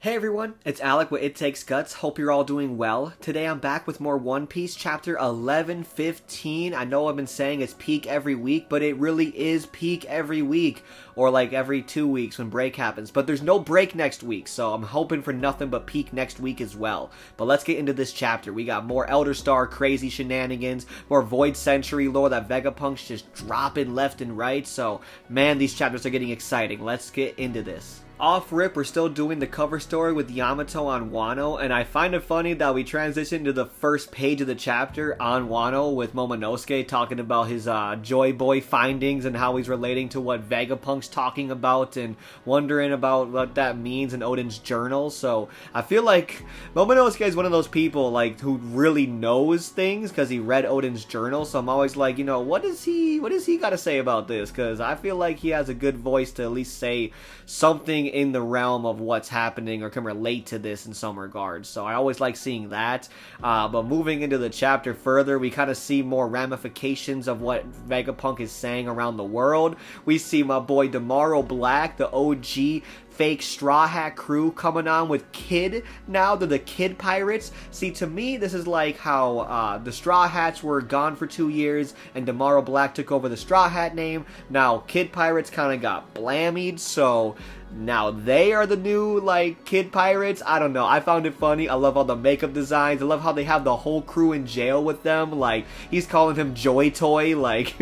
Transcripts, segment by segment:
Hey everyone, it's Alec with It Takes Guts. Hope you're all doing well. Today I'm back with more One Piece chapter 1115. I know I've been saying it's peak every week, but it really is peak every week. Or like every 2 weeks when break happens. But there's no break next week, so I'm hoping for nothing but peak next week as well. But let's get into this chapter. We got more Elder Star crazy shenanigans, more Void Century lore that Vegapunk's just dropping left and right. So, man, these chapters are getting exciting. Let's get into this. Off rip, we're still doing the cover story with Yamato on Wano, and I find it funny that we transition to the first page of the chapter on Wano with Momonosuke talking about his Joy Boy findings and how he's relating to what Vegapunk's talking about and wondering about what that means in Oden's journal. So I feel like Momonosuke is one of those people like who really knows things because he read Oden's journal. So I'm always like, what does he got to say about this? Because I feel like he has a good voice to at least say something in the realm of what's happening or can relate to this in some regards. So I always like seeing that. But moving into the chapter further, we kind of see more ramifications of what Vegapunk is saying around the world. We see my boy Demaro Black, the OG fake Straw Hat crew coming on with Kid. Now they're the Kid Pirates. See, to me, this is like how the Straw Hats were gone for 2 years and Demaro Black took over the Straw Hat name. Now Kid Pirates kind of got blammied, so now they are the new, like, Kid Pirates. I don't know. I found it funny. I love all the makeup designs. I love how they have the whole crew in jail with them. Like, he's calling him Joy Toy. Like,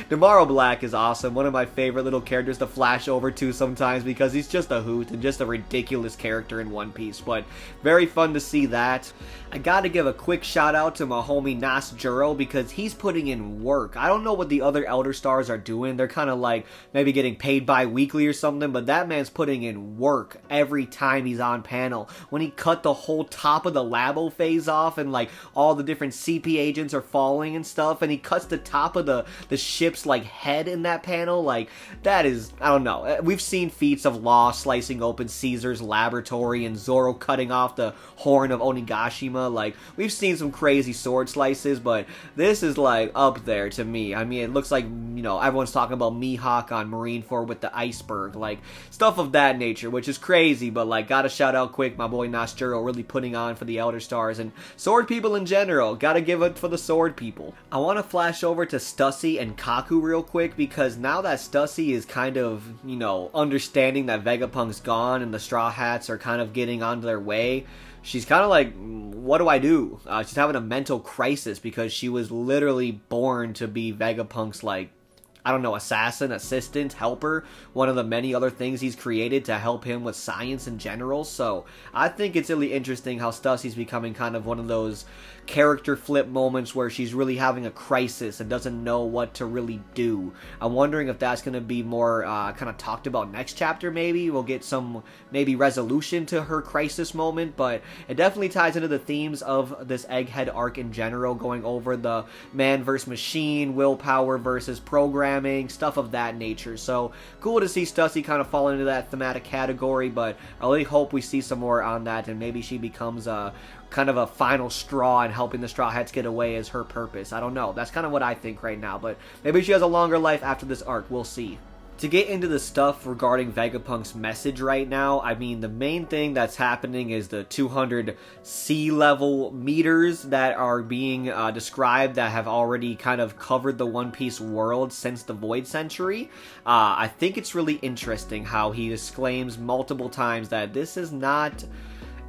Demaro Black is awesome. One of my favorite little characters to flash over to sometimes because he's just a hoot and just a ridiculous character in One Piece. But very fun to see that. I gotta give a quick shout out to my homie Nas Juro because he's putting in work. I don't know what the other Elder Stars are doing. They're kind of like maybe getting paid bi-weekly or something, but that man's putting in work every time he's on panel. When he cut the whole top of the Labo phase off and like all the different CP agents are falling and stuff, and he cuts the top of the ship's like head in that panel, like that is, I don't know. We've seen feats of Law slicing open Caesar's laboratory and Zoro cutting off the horn of Onigashima. Like, we've seen some crazy sword slices, but this is like up there to me. I mean, it looks like, everyone's talking about Mihawk on Marineford with the iceberg, like stuff of that nature, which is crazy. But like, gotta shout out quick my boy Nas Juro really putting on for the Elder Stars and sword people in general. Gotta give it for the sword people. I want to flash over to Stussy and Kaku real quick because now that Stussy is kind of, understanding that Vegapunk's gone and the Straw Hats are kind of getting onto their way, she's kind of like, what do I do? She's having a mental crisis because she was literally born to be Vegapunk's, like, I don't know, assassin, assistant, helper, one of the many other things he's created to help him with science in general. So I think it's really interesting how Stussy's becoming kind of one of those character flip moments where she's really having a crisis and doesn't know what to really do. I'm wondering if that's going to be more kind of talked about next chapter. Maybe we'll get some maybe resolution to her crisis moment, but it definitely ties into the themes of this Egghead arc in general, going over the man versus machine, willpower versus programming, stuff of that nature. So cool to see Stussy kind of fall into that thematic category, but I really hope we see some more on that and maybe she becomes a kind of a final straw in helping the Straw Hats get away as her purpose. I don't know. That's kind of what I think right now, but maybe she has a longer life after this arc. We'll see. To get into the stuff regarding Vegapunk's message right now, I mean, the main thing that's happening is the 200 sea level meters that are being described that have already kind of covered the One Piece world since the Void Century. I think it's really interesting how he exclaims multiple times that this is not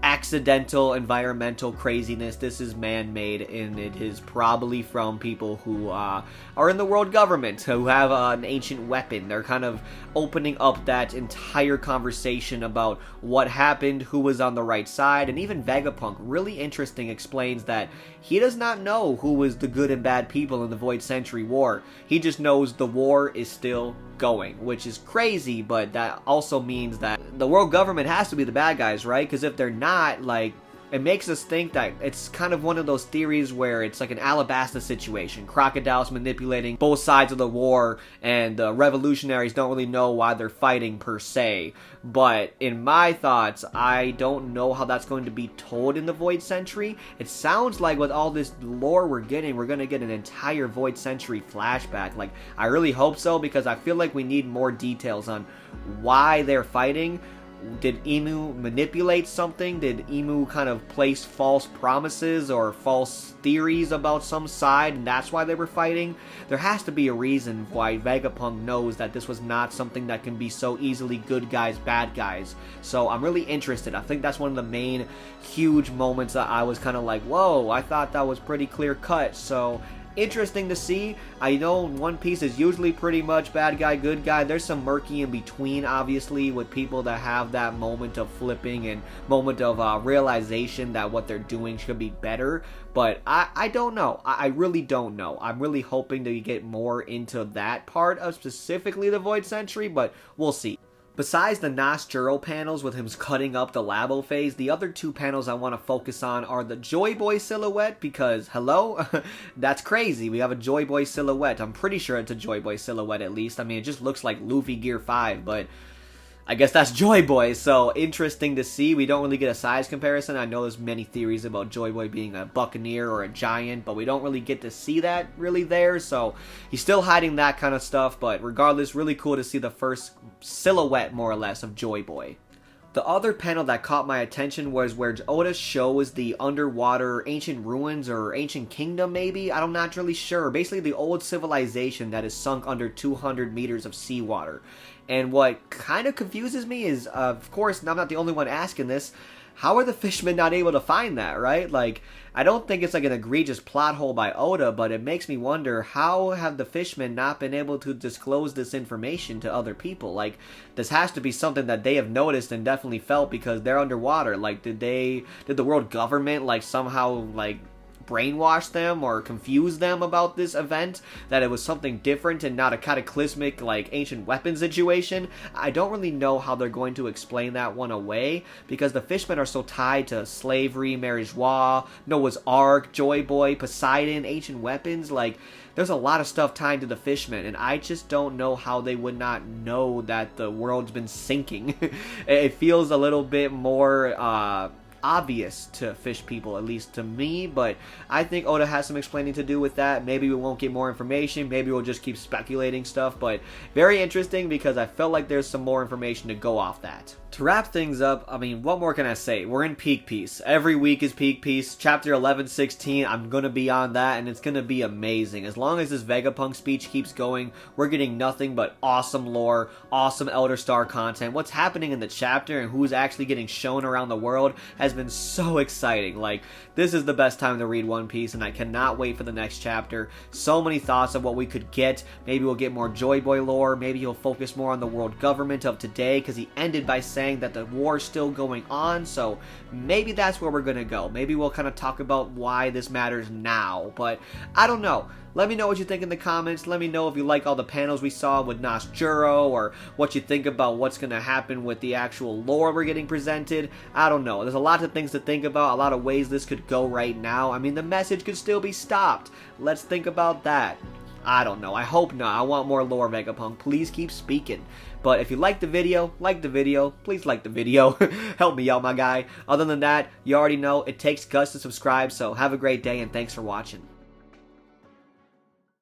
accidental environmental craziness. This is man-made, and it is probably from people who are in the world government, who have an ancient weapon. They're kind of opening up that entire conversation about what happened, who was on the right side, and even Vegapunk, really interesting, explains that he does not know who was the good and bad people in the Void Century War. He just knows the war is still going, which is crazy, but that also means that the world government has to be the bad guys, right? Because if they're not, like, it makes us think that it's kind of one of those theories where it's like an Alabasta situation. Crocodiles manipulating both sides of the war, and the revolutionaries don't really know why they're fighting per se. But in my thoughts, I don't know how that's going to be told in the Void Century. It sounds like with all this lore we're going to get an entire Void Century flashback. Like, I really hope so, because I feel like we need more details on why they're fighting. Did Emu manipulate something? Did Emu kind of place false promises or false theories about some side, and that's why they were fighting? There has to be a reason why Vegapunk knows that this was not something that can be so easily good guys, bad guys. So I'm really interested. I think that's one of the main huge moments that I was kind of like, whoa, I thought that was pretty clear cut. So interesting to see. I know One Piece is usually pretty much bad guy, good guy. There's some murky in between, obviously, with people that have that moment of flipping and moment of realization that what they're doing should be better. But I don't know. I really don't know. I'm really hoping to get more into that part of specifically the Void Century, but we'll see. Besides the Nasjuro panels with him cutting up the Labo phase, the other two panels I want to focus on are the Joy Boy silhouette, because, hello? That's crazy. We have a Joy Boy silhouette. I'm pretty sure it's a Joy Boy silhouette at least. I mean, it just looks like Luffy Gear 5, but I guess that's Joy Boy, so interesting to see. We don't really get a size comparison. I know there's many theories about Joy Boy being a buccaneer or a giant, but we don't really get to see that really there, so he's still hiding that kind of stuff, but regardless, really cool to see the first silhouette, more or less, of Joy Boy. The other panel that caught my attention was where Oda shows the underwater ancient ruins or ancient kingdom, maybe? I'm not really sure. Basically, the old civilization that is sunk under 200 meters of seawater. And what kind of confuses me is, of course, I'm not the only one asking this, how are the fishmen not able to find that, right? Like, I don't think it's like an egregious plot hole by Oda, but it makes me wonder, how have the fishmen not been able to disclose this information to other people? Like, this has to be something that they have noticed and definitely felt because they're underwater. Like, did the world government, like, somehow, like, brainwash them or confuse them about this event, that it was something different and not a cataclysmic like ancient weapon situation? I don't really know how they're going to explain that one away, because the fishmen are so tied to slavery, Mary Joie, Noah's Ark, Joy Boy, Poseidon, ancient weapons. Like, there's a lot of stuff tied to the fishmen, and I just don't know how they would not know that the world's been sinking. It feels a little bit more obvious to fish people, at least to me, but I think Oda has some explaining to do with that. Maybe we won't get more information, maybe we'll just keep speculating stuff, but very interesting because I felt like there's some more information to go off that. To wrap things up, I mean, what more can I say? We're in Peak Piece. Every week is Peak Piece. Chapter 11, 16, I'm gonna be on that, and it's gonna be amazing. As long as this Vegapunk speech keeps going, we're getting nothing but awesome lore, awesome Elder Star content. What's happening in the chapter and who's actually getting shown around the world has been so exciting. Like, this is the best time to read One Piece, and I cannot wait for the next chapter. So many thoughts of what we could get. Maybe we'll get more Joy Boy lore. Maybe he'll focus more on the world government of today, because he ended by saying that the war's still going on, so maybe that's where we're gonna go. Maybe we'll kind of talk about why this matters now, but I don't know. Let me know what you think in the comments. Let me know if you like all the panels we saw with Nasjuro, or what you think about what's going to happen with the actual lore we're getting presented. I don't know. There's a lot of things to think about, a lot of ways this could go right now. I mean, the message could still be stopped. Let's think about that. I don't know. I hope not. I want more lore, Vegapunk. Please keep speaking. But if you like the video, please like the video. Help me out, my guy. Other than that, you already know it takes guts to subscribe, so have a great day and thanks for watching.